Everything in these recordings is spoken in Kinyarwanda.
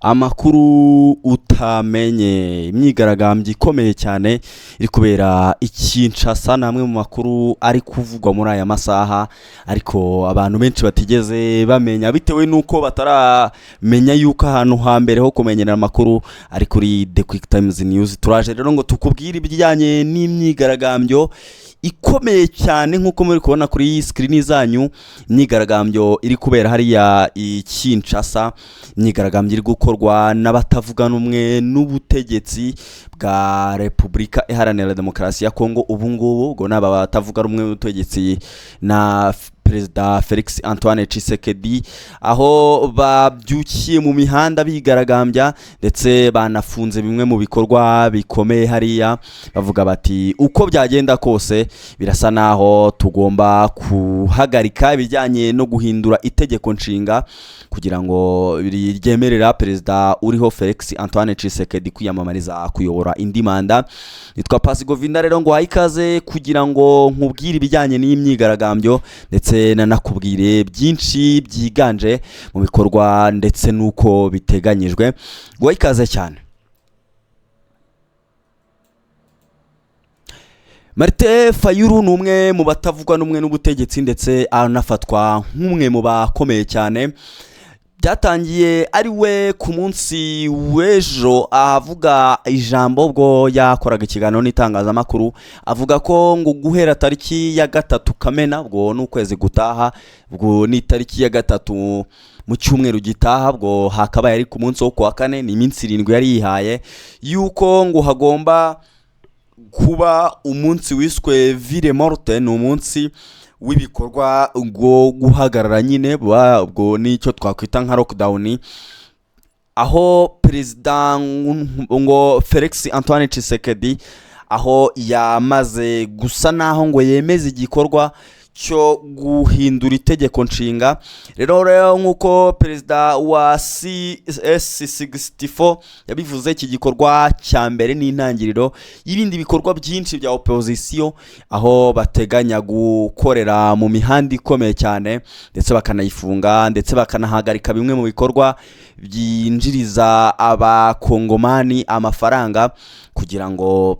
Amakuru utamenye imyigaragambyo ikomeye cyane iri kubera Kinshasa namwe mu makuru ari kuvugwa muri aya masaha ariko abantu benshi batigeze bamenya bitewe nuko bataramenya yuko ahantu hambere ho kumenyera amakuru ari kuri The Quick Times News. Turaje rero ngo tukubwire ibijyanye n'imyigaragambyo ikomeye cyane nkuko muri kubona kuri screen zanyu. Imyigaragambyo iri kubera hariya Kinshasa, imyigaragambyo iri gukorwa n'abatavuga n'umwe n'ubutegetsi bwa Repubulika Iharanira Demokarasi ya Kongo. Ubu ngubu ngo naba batavuga rumwe n'ubutegetsi na Perezida Felix Antoine Tshisekedi, aho babyukiye mu mihanda bigaragambya ndetse banafunze bimwe mu bikorwa bikomeye hariya, bavuga bati uko byagenda kose birasa naho tugomba kuhagarika ibijyanye no guhindura itegeko nshinga kugira ngo ryemerera Perezida uriho Felix Antoine Tshisekedi kwiyamamariza kuyobora indi manda. Nitwa Pasi Govinda rero ngo hayikaze kugira ngo nkubwire ibijyanye n'imyigaragambyo ndetse nanakubwire byinshi byiganje mu bikorwa ndetse nuko biteganyijwe. Ngo ikaze cyane. Martin Fayulu ni umwe mu batavugwa n'umwe n'ubutegetsi ndetse anafatwa nk'umwe mu bakomeye cyane. Byatangiye ari we ku munsi w'ejo avuga ijambo ubwo yakoraga ikiganiro n'itangazamakuru, avuga ko ngo guhera tariki ya 3 Kamena bwo n'ukwezi gutaha, bwo ni tariki ya 3 mu cyumweru gitaha, bwo hakabaye ari ku munsi wo kwa 4, ni iminsi 7 yari yihaye yuko ngo hagomba kuba umunsi wiswe Ville Morte, ni umunsi w'ibikorwa ngo guhagarara nyine bwo nicyo twakwita nka lockdown, aho Perezida ngo Felix Antoine Tshisekedi aho yamaze gusa naho ngo yemeze igikorwa cyo guhindura itegeko nshinga. Rero nkuko Perezida wa CS64 yabivuze, iki gikorwa cya mbere n'intangiriro y'ibindi bikorwa byinshi bya opposition, aho bateganya gukorera mu mihanda ikomeye cyane ndetse bakanayifunga ndetse bakanahagarika bimwe mu bikorwa byinjiriza abakongomani amafaranga kugira ngo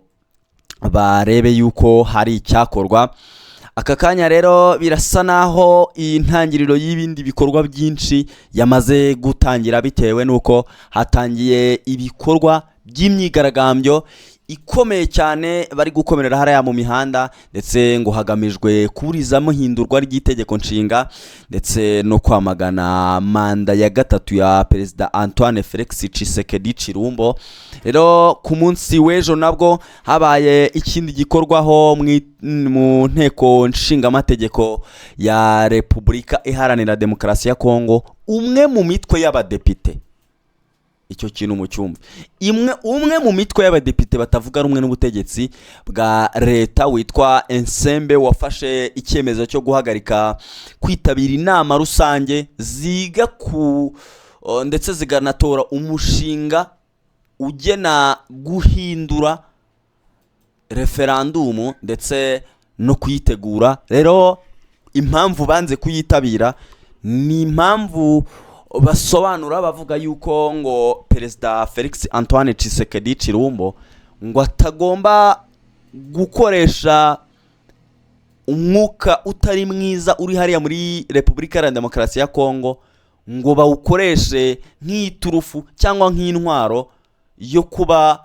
barebe yuko hari icyakorwa. Aka kanya rero birasa naho intangiriro y'ibindi bikorwa byinshi yamaze gutangira bitewe nuko hatangiye ibikorwa by'imyigaragambyo ikomeye cyane bari gukomerera hariya mu mihanda, ndetse ngo hagamijwe kuburizamo hindurwa ry'itegeko nshinga ndetse no kwamagana manda ya 3 ya Perezida Antoine Felix Tshisekedi Chilombo. Rero ku munsi w'ejo nabwo habaye ikindi gikorwaho mu nteko nshingamategeko ya Repubulika Iharanira Demokarasi ya Kongo, umwe mu mitwe y'abadepite, icyo kintu mu cyumba umwe mu mitwe y'abadepite batavuga rumwe n'ubutegetsi bwa leta witwa Ensemble wafashe icyemezo cyo guhagarika kwitabira inama rusange ziga ku ndetse ziganatora umushinga ugena guhindura referendum ndetse no kuyitegura. Rero impamvu banze kuyitabira ni impamvu basobanura, bavuga yuko ngo Perezida Felix Antoine Tshisekedi Chilombo ngo atagomba gukoresha umwuka utari mwiza uri hariya muri Repubulika Iharanira Demokarasi ya Kongo, ngo bawukoreshe nk'iturufu cyangwa nk'intwaro yo kuba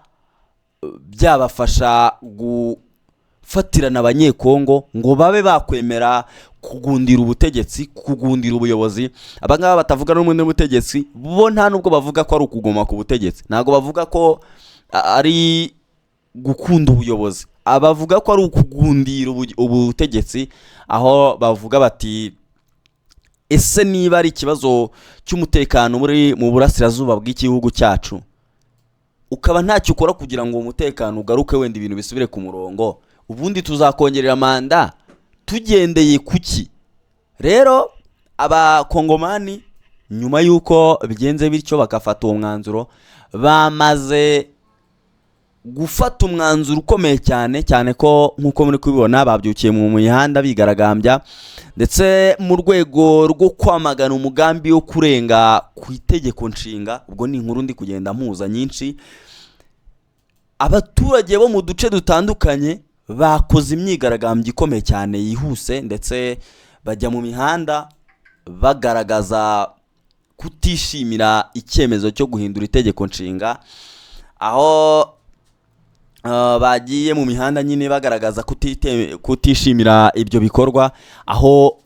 byabafasha gufatirana abanyekongo ngo babe bakwemera kugundira ubutegetsi, kugundira ubuyobozi. Abangaba batavuga n'umwe n'ubutegetsi bo nta nubwo bavuga ko ari ukugoma ku butegetsi, ntago bavuga ko ari gukunda ubuyobozi, abavuga ko ari ukugundira ubutegetsi, aho bavuga bati ese niba ari ikibazo cy'umutekano muri mu burasirazuba bw'igihugu cyacu, ukaba ntacyo ukora kugira ngo umutekano ugaruke wenda ibintu bisubire ku murongo, ubundi tuzakongerera manda tugendeye kuki? Rero abakongomani nyuma yuko bigenze bityo bagafata uwo mwanzuro, bamaze gufata umwanzuro ukomeye cyane cyane ko nk'uko muri kubibona babyukiye mu mihanda bigaragambya ndetse mu rwego rwo kwamagana umugambi wo kurenga ku itegeko nshinga. Ubwo ni inkuru ndi kugenda mpuza nyinshi. Abaturage bo mu duce dutandukanye bakoze imyigaragambyo ikomeye cyane yihuse ndetse bajya mu mihanda bagaragaza kutishimira icyemezo cyo guhindura itegeko nshinga, aho bagiye mu mihanda nyine bagaragaza kutishimira ibyo bikorwa, aho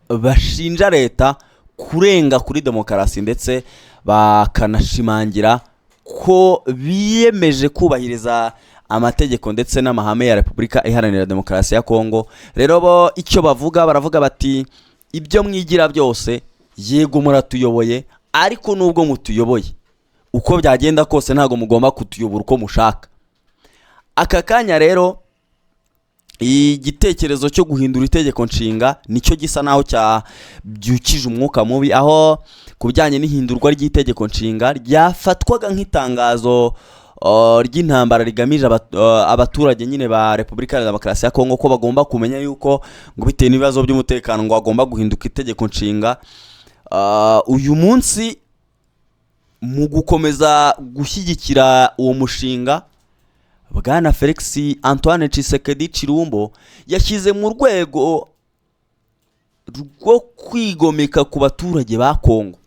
bashinja leta kurenga kuri demokarasi ndetse bakanashimangira ko biyemeje kubahiriza amategeko ndetse n'amahame ya Repubulika Iharanira Demokarasi ya Kongo. Rero bo icyo baravuga bati ibyo mwigira byose yego muratuyoboye, ariko nubwo mutuyoboye uko byagenda kose ntago mugomba kutuyobora uko mushaka. Aka kanya rero igitekerezo cyo guhindura itegeko nshinga nicyo gisa naho cyabyukije umwuka mubi, aho kubijyanye n'ihindurwa ry'itegeko nshinga ryafatwaga nk'itangazo ry'intambara rigamije abaturage nyine ba Repubulika ya Demokarasi ya Kongo ko bagomba kumenya yuko ngo bitewe n'ibibazo by'umutekano ngo bagomba guhinduka itegeko nshinga. Uyu munsi mu gukomeza gushyigikira uwo mushinga, Bwana Felix Antoine Tshisekedi Chilombo yashyize mu rwego rwo kwigomeka ku baturage ba Kongo.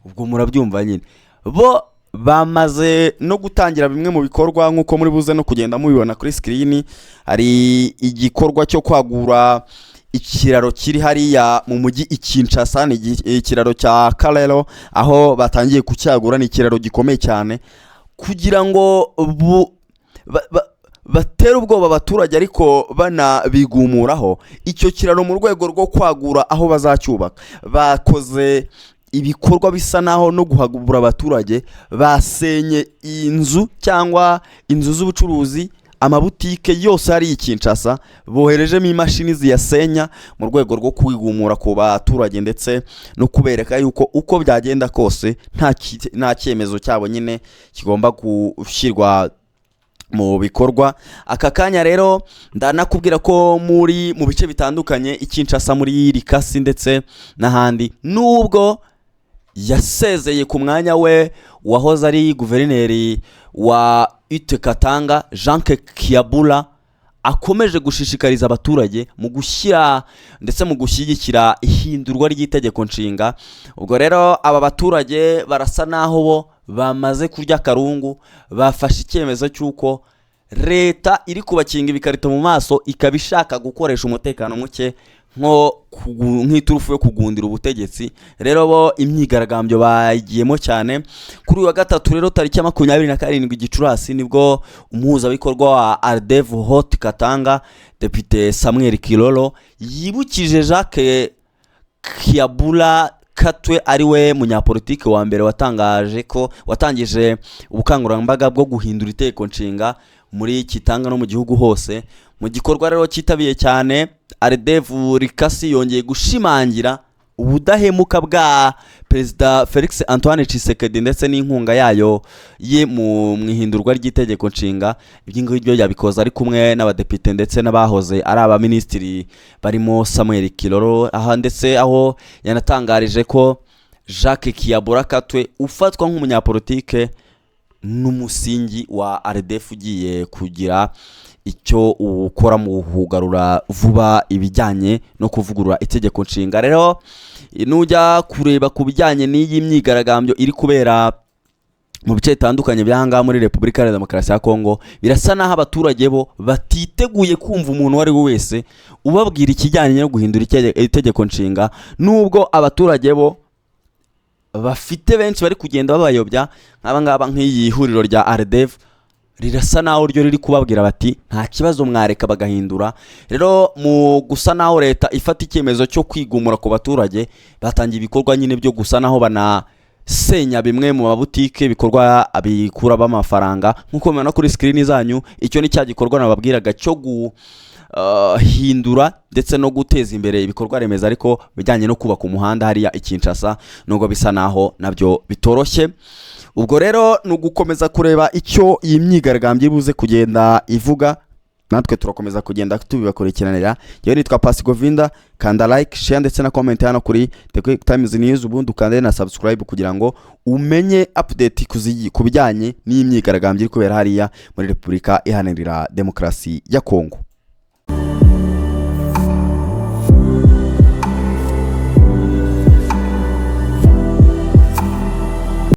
Ubwo murabyumva nyine, bo bamaze no gutangira bimwe mu bikorwa nk'uko muri buze no kugenda mubibona kuri screen. Hari igikorwa cyo kwagura ikiraro kiri hariya mu mujyi Kinshasa, ni ikiraro cya Kalero, aho batangiye kucyagura. Ni ikiraro gikomeye cyane kugira ngo batera ubwoba abaturage ariko banabigumuraho. Icyo kiraro mu rwego rwo kwagura aho bazacyubaka, bakoze ibikorwa bisa naho no guhagura abaturage. Basenye inzu cyangwa inzu z'ubucuruzi, amabutike yose ari i Kinshasa, boherejemo imashini ziyasenya mu rwego rwo kwigumura ku baturage ndetse no kubereka yuko uko byagenda kose nta cyemezo cyabo nyine kigomba gushyirwa mu bikorwa. Aka kanya rero ndanakubwira ko mu bice bitandukanye i Kinshasa, muri Likasi ndetse n'ahandi, nubwo yasezeye ku mwanya we wahoze ari guverineri wa Katanga Jean Kiabula, akomeje gushishikariza abaturage mu gushyira ndetse mu gushyigikira ihindurwa ry'itegeko nshinga. Ubwo rero aba baturage barasa naho bo bamaze kurya karungu, bafashe icyemezo cy'uko leta iri kubakinga ibikarito mu maso, ikaba ishaka gukoresha umutekano muke nk'iturufu yo kugundira ubutegetsi. Rero bo imyigaragambyo bagiyemo cyane. Kuri uyu wa gatatu rero tariki 27 Gicurasi nibwo umuhuzabikorwa wa Ardev Hot Katanga Depite Samuel Kilolo yibukije Jacques Kiabula Katwe ariwe munyapolitike wa mbere watangije ubukangurambaga bwo guhindura itegeko nshinga muri Kitanga no mu gihugu hose. Mu gikorwa rero kitabiye cyane, Ardev Likasi yongeye gushimangira ubudahemuka bwa Perezida Felix Antoine Tshisekedi ndetse n'inkunga yayo mu ihindurwa ry'itegeko nshinga. Ibyo yabikoze ari kumwe n'abadepite ndetse n'abahoze ari abaminisitiri barimo Samuel Kilolo, ndetse aho yanatangarije ko Jacques Kiabula Katwe ufatwa nk'umunyapolitike n'umusingi wa RDF ugiye kugira icyo ukora mu kugarura vuba ibijyanye no kuvugurura itegeko nshinga. Rero nujya kureba ku bijyanye n'iyi myigaragambyo iri kubera mu bice bitandukanye by'ahangaha muri Repubulika ya Demokarasi ya Kongo, birasa naho abaturage bo batiteguye kumva umuntu wari wese ubabwira ikijyanye no guhindura itegeko nshinga, nubwo abaturage bo bafite benshi bari kugenda babayobya nk'abangaba nk'iyi huriro rya RDF rirasa naho ryo riri kubabwira bati nta kibazo mwareka bagahindura. Rero mu gusa naho leta ifata icyemezo cyo kwigumura ku baturage, batangiye ibikorwa nyine byo gusa naho banasenya bimwe mu mabutike bikorwa abikura b'amafaranga nk'uko mubona kuri screen zanyu. Icyo ni cya gikorwa nababwiraga cyo guhindura ndetse no guteza imbere ibikorwa remezo ariko bijyanye no kubaka umuhanda hariya i Kinshasa, nubwo bisa naho nabyo bitoroshye. ubwo rero ni ugukomeza kureba icyo iyi myigaragambyo ibuze kugenda ivuga, natwe turakomeza kugenda tubibakurikiranira. Yewe nitwa Pasi Govinda, kanda like, share ndetse na comment hano kuri The Quick Times News, ubundi ukande na subscribe kugira ngo umenye update kubijyanye n'imyigaragambyo iri kubera hariya muri Repubulika Iharanira Demokarasi ya Kongo.